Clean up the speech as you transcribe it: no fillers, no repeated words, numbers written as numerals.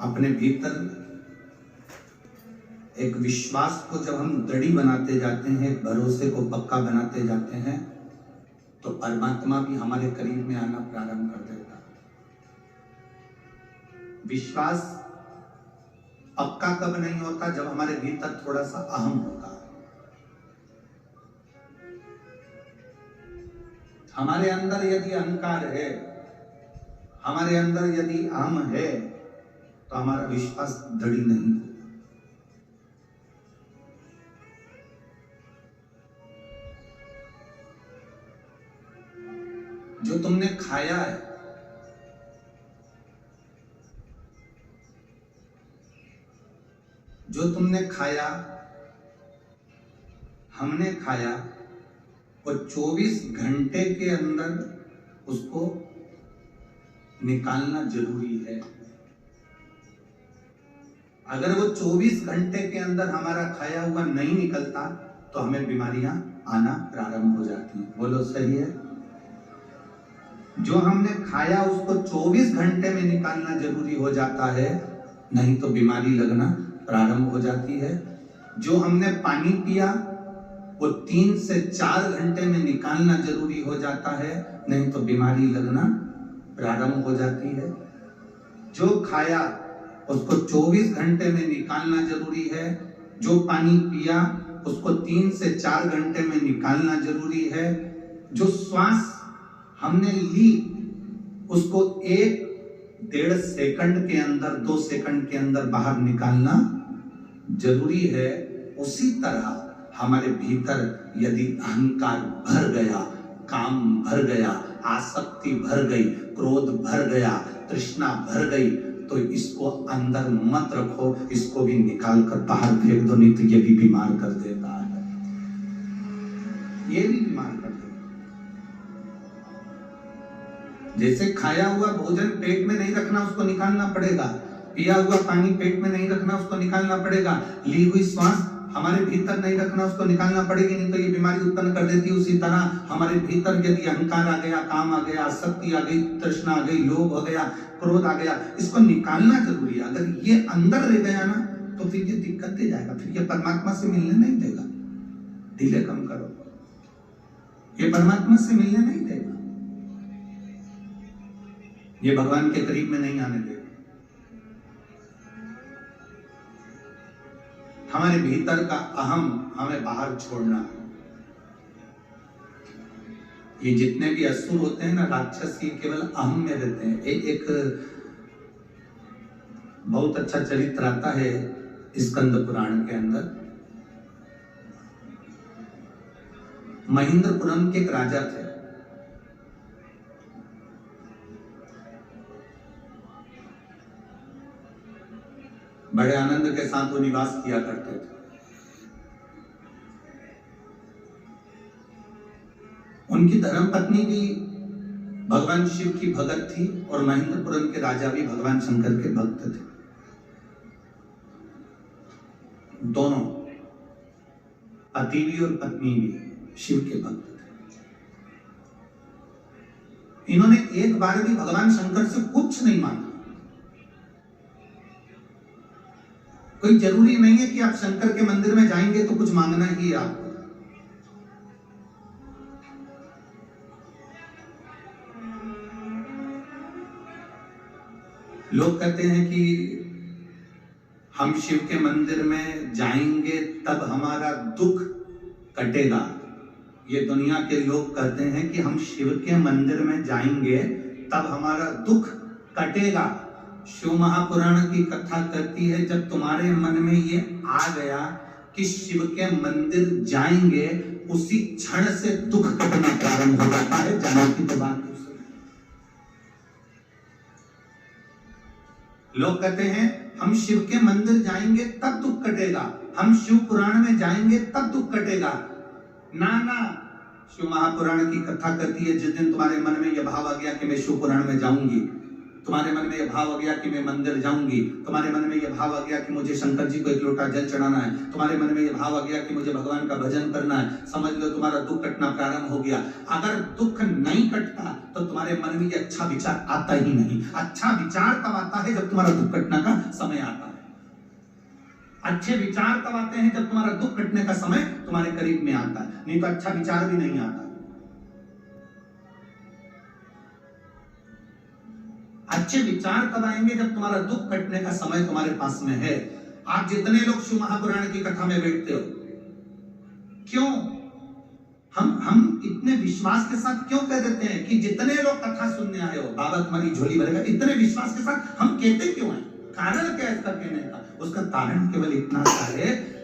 अपने भीतर एक विश्वास को जब हम दृढ़ बनाते जाते हैं, भरोसे को पक्का बनाते जाते हैं, तो परमात्मा भी हमारे करीब में आना प्रारंभ कर देता है। विश्वास पक्का कब नहीं होता? जब हमारे भीतर थोड़ा सा अहम होता है। हमारे अंदर यदि अहंकार है, हमारे अंदर यदि अहम है, तो हमारा विश्वास दृढ़ नहीं होगा। जो तुमने खाया है, जो तुमने खाया, हमने खाया, वो 24 घंटे के अंदर उसको निकालना जरूरी है। अगर वो 24 घंटे के अंदर हमारा खाया हुआ नहीं निकलता तो हमें बीमारियां आना प्रारंभ हो जाती हैं। बोलो सही है? जो हमने खाया उसको 24 घंटे में निकालना जरूरी हो जाता है, नहीं तो बीमारी लगना प्रारंभ हो जाती है। जो हमने पानी पिया वो 3 से 4 घंटे में निकालना जरूरी हो जाता है, नहीं तो बीमारी लगना प्रारंभ हो जाती है। जो खाया उसको 24 घंटे में निकालना जरूरी है। जो पानी पिया उसको 3 से 4 घंटे में निकालना जरूरी है। जो श्वास हमने ली उसको 1-1.5 सेकंड के अंदर, 2 सेकंड के अंदर बाहर निकालना जरूरी है। उसी तरह हमारे भीतर यदि अहंकार भर गया, काम भर गया, आसक्ति भर गई, क्रोध भर गया, तृष्णा भर गई, तो इसको अंदर मत रखो, इसको भी निकाल कर बाहर फेंक दो, नहीं तो ये भी बीमार कर देता है। ये भी बीमार कर देता है। जैसे खाया हुआ भोजन पेट में नहीं रखना, उसको निकालना पड़ेगा। पिया हुआ पानी पेट में नहीं रखना, उसको निकालना पड़ेगा। ली हुई श्वास हमारे भीतर नहीं रखना, उसको निकालना पड़ेगी, नहीं तो ये बीमारी उत्पन्न कर देती है। उसी तरह हमारे भीतर यदि अहंकार आ गया, काम आ गया, आसक्ति आ गई, तृष्णा आ गई, लोभ हो गया, क्रोध आ गया, इसको निकालना जरूरी है। अगर ये अंदर रह गया ना तो फिर ये दिक्कत दे जाएगा, फिर ये परमात्मा से मिलने नहीं देगा। ढीले कम करो, ये परमात्मा से मिलने नहीं देगा, ये भगवान के करीब में नहीं आने देगा। हमारे भीतर का अहम हमें बाहर छोड़ना है। ये जितने भी असुर होते हैं ना, राक्षस, ये केवल अहम में रहते हैं। एक बहुत अच्छा चरित्र आता है स्कंद पुराण के अंदर। महेंद्रपुरम के एक राजा थे। बड़े आनंद के साथ वो निवास किया करते थे। उनकी धर्मपत्नी भी भगवान शिव की भगत थी और महेंद्रपुरम के राजा भी भगवान शंकर के भक्त थे। दोनों पति भी और पत्नी भी शिव के भक्त थे। इन्होंने एक बार भी भगवान शंकर से कुछ नहीं मांगा। कोई जरूरी नहीं है कि आप शंकर के मंदिर में जाएंगे तो कुछ मांगना ही है आपको। लोग कहते हैं कि हम शिव के मंदिर में जाएंगे तब हमारा दुख कटेगा। ये दुनिया के लोग कहते हैं कि हम शिव के मंदिर में जाएंगे तब हमारा दुख कटेगा। शिव महापुराण की कथा कहती है, जब तुम्हारे मन में ये आ गया कि शिव के मंदिर जाएंगे, उसी क्षण से दुख कटना प्रारंभ हो जाता है। जाने की तो बात। लोग कहते हैं हम शिव के मंदिर जाएंगे तब दुख कटेगा, हम शिव पुराण में जाएंगे तब दुख कटेगा। ना ना, शिव महापुराण की कथा कहती है जिस दिन तुम्हारे मन में यह भाव आ गया कि मैं शिव पुराण में जाऊंगी, तुम्हारे मन में यह भाव आ गया कि मैं मंदिर जाऊंगी, तुम्हारे मन में यह भाव आ गया कि मुझे शंकर जी को एक लोटा जल चढ़ाना है, तुम्हारे मन में यह भाव आ गया कि मुझे भगवान का भजन करना है, समझ लो तुम्हारा दुख कटना प्रारंभ हो गया। अगर दुख नहीं कटता तो तुम्हारे मन में यह अच्छा विचार आता ही नहीं। अच्छा विचार तब आता है जब तुम्हारा दुख कटने का समय आता है। अच्छे विचार तब आते हैं जब तुम्हारा दुख कटने का समय तुम्हारे करीब में आता है, नहीं तो अच्छा विचार भी नहीं आता। अच्छे विचार तब आएंगे जब तुम्हारा दुख कटने का समय तुम्हारे पास में है। आप जितने लोग शिव महापुराण की कथा में बैठते हो, क्यों हम इतने विश्वास के साथ क्यों कह देते हैं कि जितने लोग कथा सुनने आए हो बाबा तुम्हारी झोली भरेगा, इतने विश्वास के साथ हम कहते क्यों हैं? कारण क्या है इसका कहने का? उसका कारण केवल इतना सा है